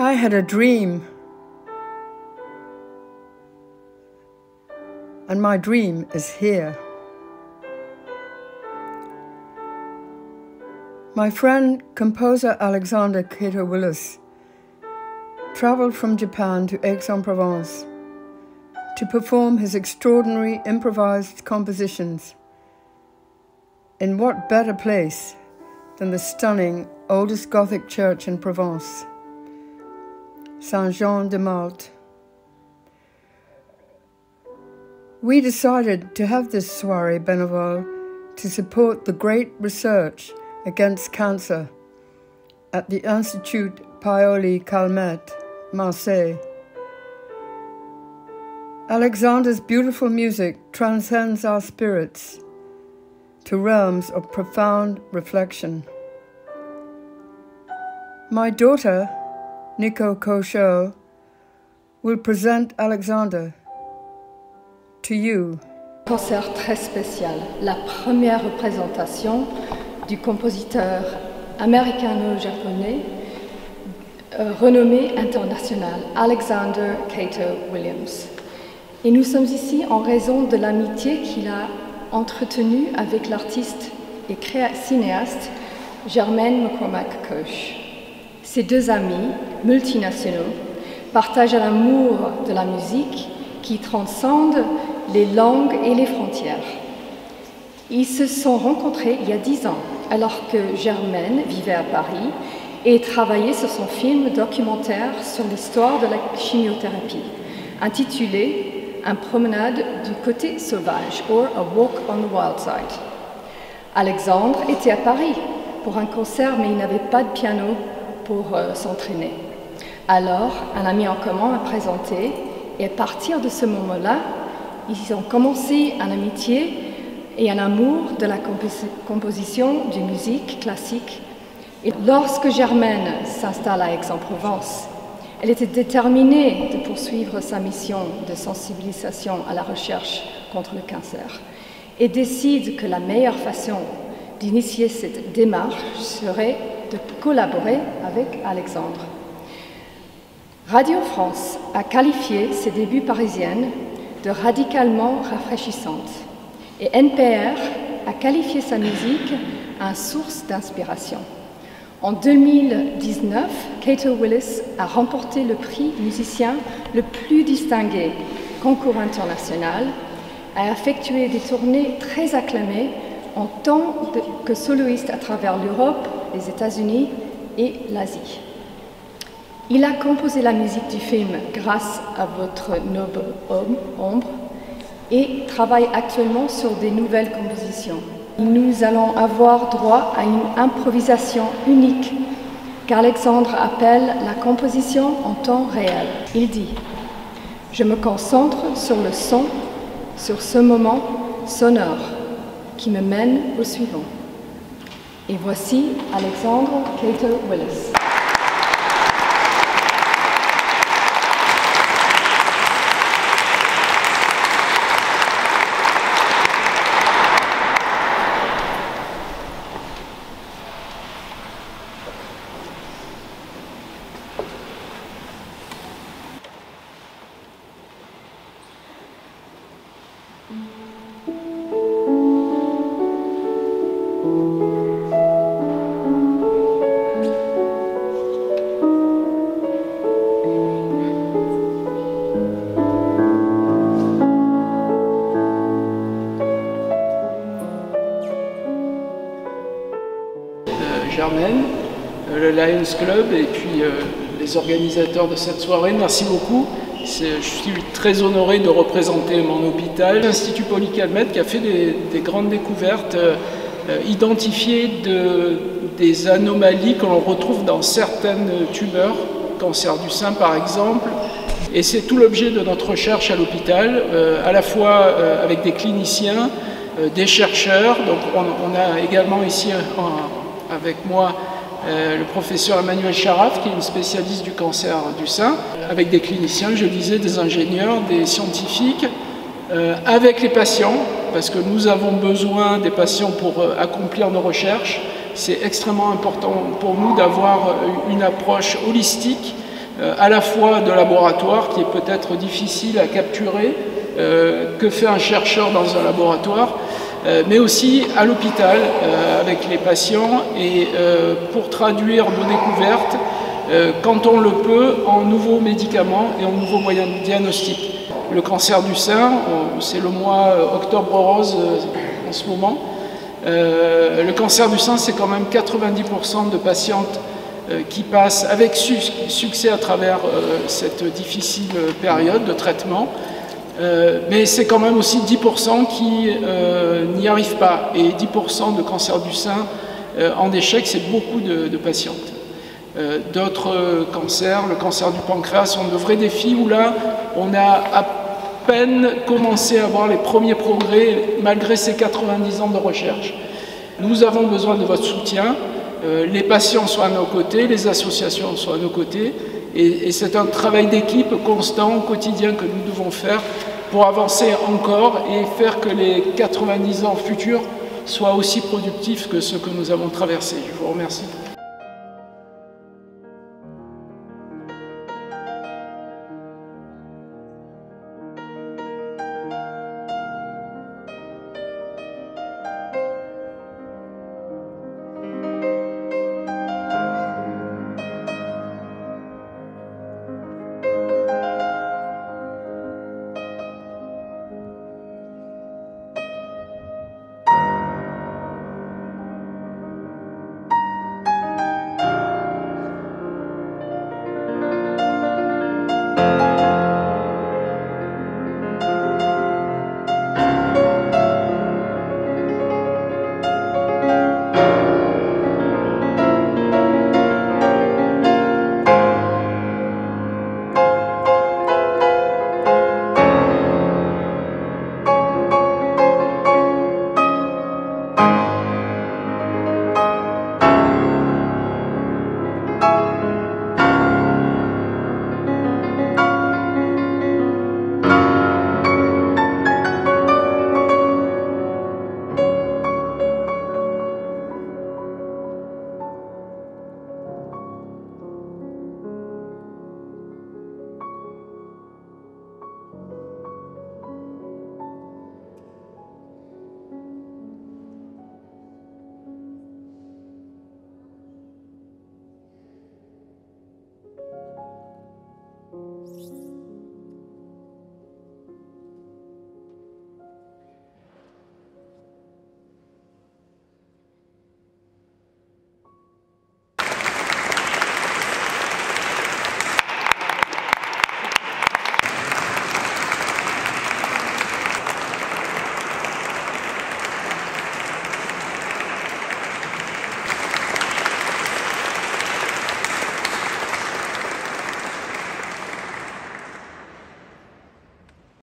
I had a dream, and my dream is here. My friend, composer Alexander Cato Willis, traveled from Japan to Aix-en-Provence to perform his extraordinary improvised compositions. In what better place than the stunning oldest Gothic church in Provence, Saint-Jean-de-Malte. We decided to have this soirée bénévole to support the great research against cancer at the Institut Paoli-Calmette, Marseille. Alexander's beautiful music transcends our spirits to realms of profound reflection. My daughter, Nico Cochot, will present Alexander to you. Concert très spécial, la première représentation du compositeur américano-japonais renommé international, Alexander Cato Williams. Et nous sommes ici en raison de l'amitié qu'il a entretenue avec l'artiste et cinéaste Germaine McCormack-Koch. Ces deux amis multinationaux partagent un amour de la musique qui transcende les langues et les frontières. Ils se sont rencontrés il y a 10 ans, alors que Germaine vivait à Paris et travaillait sur son film documentaire sur l'histoire de la chimiothérapie, intitulé « Un promenade du côté sauvage » or « A Walk on the Wild Side ». Alexandre était à Paris pour un concert, mais il n'avait pas de piano pour s'entraîner. Alors, un ami en commun a présenté, et à partir de ce moment-là, ils ont commencé une amitié et un amour de la composition de musique classique. Et lorsque Germaine s'installe à Aix-en-Provence, elle était déterminée de poursuivre sa mission de sensibilisation à la recherche contre le cancer et décide que la meilleure façon d'initier cette démarche serait de collaborer avec Alexandre. Radio France a qualifié ses débuts parisiennes de radicalement rafraîchissantes et NPR a qualifié sa musique à une source d'inspiration. En 2019, Cato Willis a remporté le prix musicien le plus distingué, concours international, a effectué des tournées très acclamées en tant que soloiste à travers l'Europe, les États-Unis et l'Asie. Il a composé la musique du film Grâce à votre noble ombre et travaille actuellement sur des nouvelles compositions. Nous allons avoir droit à une improvisation unique qu'Alexandre appelle la composition en temps réel. Il dit « Je me concentre sur le son, sur ce moment sonore qui me mène au suivant. » Et voici Alexandre Cato Willis. Germaine, le Lions Club et puis les organisateurs de cette soirée, merci beaucoup. Je suis très honoré de représenter mon hôpital, l'Institut Paoli-Calmette, qui a fait des grandes découvertes, identifié des anomalies que l'on retrouve dans certaines tumeurs, cancer du sein par exemple. Et c'est tout l'objet de notre recherche à l'hôpital, à la fois avec des cliniciens, des chercheurs. Donc on a également ici avec moi le professeur Emmanuel Charaf, qui est une spécialiste du cancer du sein, avec des cliniciens, je disais, des ingénieurs, des scientifiques, avec les patients, parce que nous avons besoin des patients pour accomplir nos recherches. C'est extrêmement important pour nous d'avoir une approche holistique à la fois de laboratoire, qui est peut-être difficile à capturer, que fait un chercheur dans un laboratoire, mais aussi à l'hôpital avec les patients et pour traduire nos découvertes, quand on le peut, en nouveaux médicaments et en nouveaux moyens de diagnostic. Le cancer du sein, c'est le mois octobre rose en ce moment. Le cancer du sein, c'est quand même 90% de patientes qui passent avec succès à travers cette difficile période de traitement. Mais c'est quand même aussi 10% qui n'y arrivent pas. Et 10% de cancer du sein en échec, c'est beaucoup de patientes. D'autres cancers, le cancer du pancréas, sont de vrais défis où là, on a à peine commencé à voir les premiers progrès malgré ces 90 ans de recherche. Nous avons besoin de votre soutien. Les patients sont à nos côtés, les associations sont à nos côtés. Et c'est un travail d'équipe constant, quotidien que nous devons faire pour avancer encore et faire que les 90 ans futurs soient aussi productifs que ceux que nous avons traversés. Je vous remercie.